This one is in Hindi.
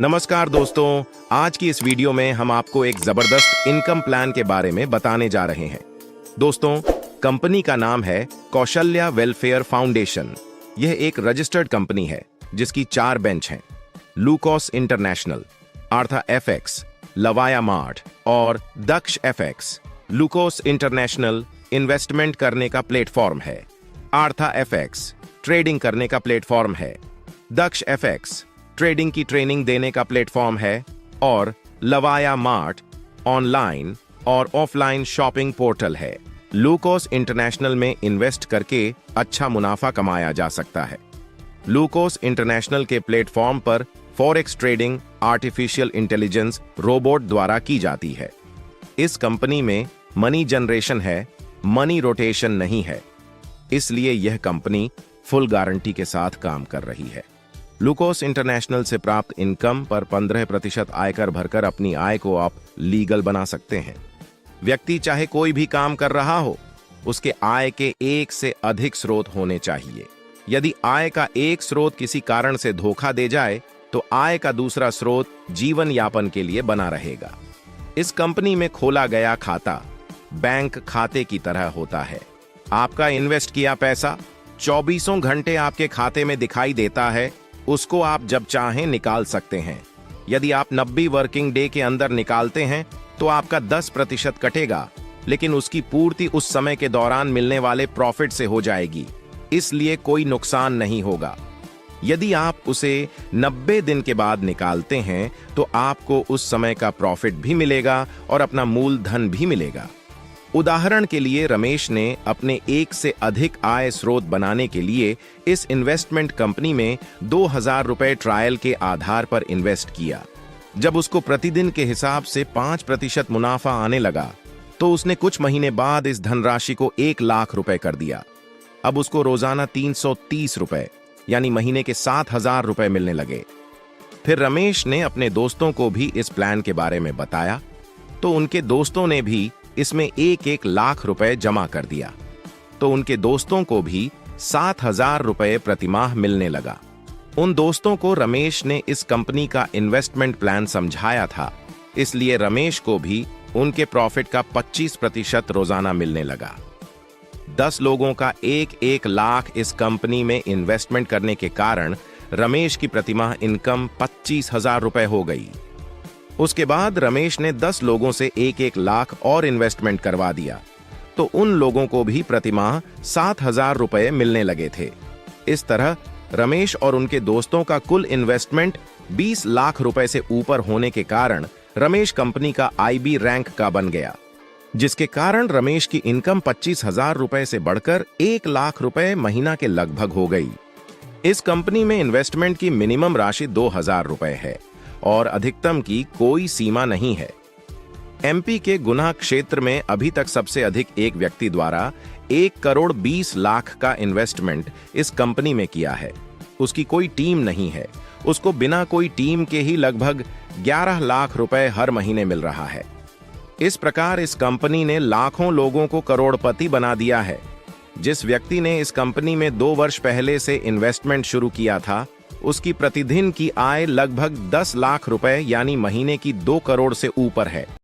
नमस्कार दोस्तों, आज की इस वीडियो में हम आपको एक जबरदस्त इनकम प्लान के बारे में बताने जा रहे हैं। दोस्तों, कंपनी का नाम है कौशल्या वेलफेयर फाउंडेशन। यह एक रजिस्टर्ड कंपनी है जिसकी 4 बेंच हैं। लूकोस इंटरनेशनल, आर्था एफएक्स, लवाया मार्ट और दक्ष एफएक्स। लूकोस इंटरनेशनल इन्वेस्टमेंट करने का प्लेटफॉर्म है। आर्था एफएक्स ट्रेडिंग करने का प्लेटफॉर्म है। दक्ष एफएक्स ट्रेडिंग की ट्रेनिंग देने का प्लेटफॉर्म है और लवाया मार्ट ऑनलाइन और ऑफलाइन शॉपिंग पोर्टल है। लूकोस इंटरनेशनल में इन्वेस्ट करके अच्छा मुनाफा कमाया जा सकता है। लूकोस इंटरनेशनल के प्लेटफॉर्म पर forex trading artificial intelligence robot द्वारा की जाती है। इस कंपनी में मनी जनरेशन है, मनी रोटेशन नहीं है, इसलिए यह कंपनी फुल गारंटी के साथ काम कर रही है। लूकोस इंटरनेशनल से प्राप्त इनकम पर 15% आयकर भरकर अपनी आय को आप लीगल बना सकते हैं। व्यक्ति चाहे कोई भी काम कर रहा हो, उसके आय के एक से अधिक स्रोत होने चाहिए। यदि आय का एक स्रोत किसी कारण से धोखा दे जाए तो आय का दूसरा स्रोत जीवन यापन के लिए बना रहेगा। इस कंपनी में खोला गया खाता बैंक खाते की तरह होता है। आपका इन्वेस्ट किया पैसा 24 घंटे आपके खाते में दिखाई देता है। उसको आप जब चाहें निकाल सकते हैं। यदि आप 90 वर्किंग डे के अंदर निकालते हैं तो आपका 10% कटेगा, लेकिन उसकी पूर्ति उस समय के दौरान मिलने वाले प्रॉफिट से हो जाएगी, इसलिए कोई नुकसान नहीं होगा। यदि आप उसे 90 दिन के बाद निकालते हैं तो आपको उस समय का प्रॉफिट भी मिलेगा और अपना मूलधन भी मिलेगा। उदाहरण के लिए रमेश ने अपने एक से अधिक आय स्रोत बनाने के लिए इस इन्वेस्टमेंट कंपनी में 2000 रुपए ट्रायल के आधार पर इन्वेस्ट किया। जब उसको प्रतिदिन के हिसाब से 5% मुनाफा आने लगा तो उसने कुछ महीने बाद इस धनराशि को 1 लाख रुपए कर दिया। अब उसको रोजाना 330 रुपए यानी महीने के 7000 रुपए मिलने लगे। फिर रमेश ने अपने दोस्तों को भी इस प्लान के बारे में बताया तो उनके दोस्तों ने भी इसमें 1-1 लाख रुपए जमा कर दिया, तो उनके दोस्तों को भी 7000 रुपए प्रतिमाह मिलने लगा। उन दोस्तों को रमेश ने इस कंपनी का इन्वेस्टमेंट प्लान समझाया था, इसलिए रमेश को भी उनके प्रॉफिट का 25% रोजाना मिलने लगा। 10 लोगों का 1-1 लाख इस कंपनी में इन्वेस्टमेंट करने के कारण रमेश की प्रतिमाह इनकम 25,000 रुपए हो गई। उसके बाद रमेश ने 10 लोगों से 1-1 लाख और इन्वेस्टमेंट करवा दिया, तो उन लोगों को भी प्रतिमाह 7,000 रुपए मिलने लगे थे। इस तरह रमेश और उनके दोस्तों का कुल इन्वेस्टमेंट 20 लाख रुपए से ऊपर होने के कारण रमेश कंपनी का IB रैंक का बन गया, जिसके कारण रमेश की इनकम 25,000 रुपए से बढ़कर 1 लाख रुपए महीना के लगभग हो गई। इस कंपनी में इन्वेस्टमेंट की मिनिमम राशि 2000 रुपए है और अधिकतम की कोई सीमा नहीं है। MP के गुना क्षेत्र में अभी तक सबसे अधिक एक व्यक्ति द्वारा 1 करोड़ 20 लाख का इन्वेस्टमेंट इस कंपनी में किया है। उसकी कोई टीम नहीं है, उसको बिना कोई टीम के ही लगभग 11 लाख रुपए हर महीने मिल रहा है। इस प्रकार इस कंपनी ने लाखों लोगों को करोड़पति बना दिया है। जिस व्यक्ति ने इस कंपनी में 2 वर्ष पहले से इन्वेस्टमेंट शुरू किया था, उसकी प्रतिदिन की आय लगभग 10 लाख रुपए यानी महीने की 2 करोड़ से ऊपर है।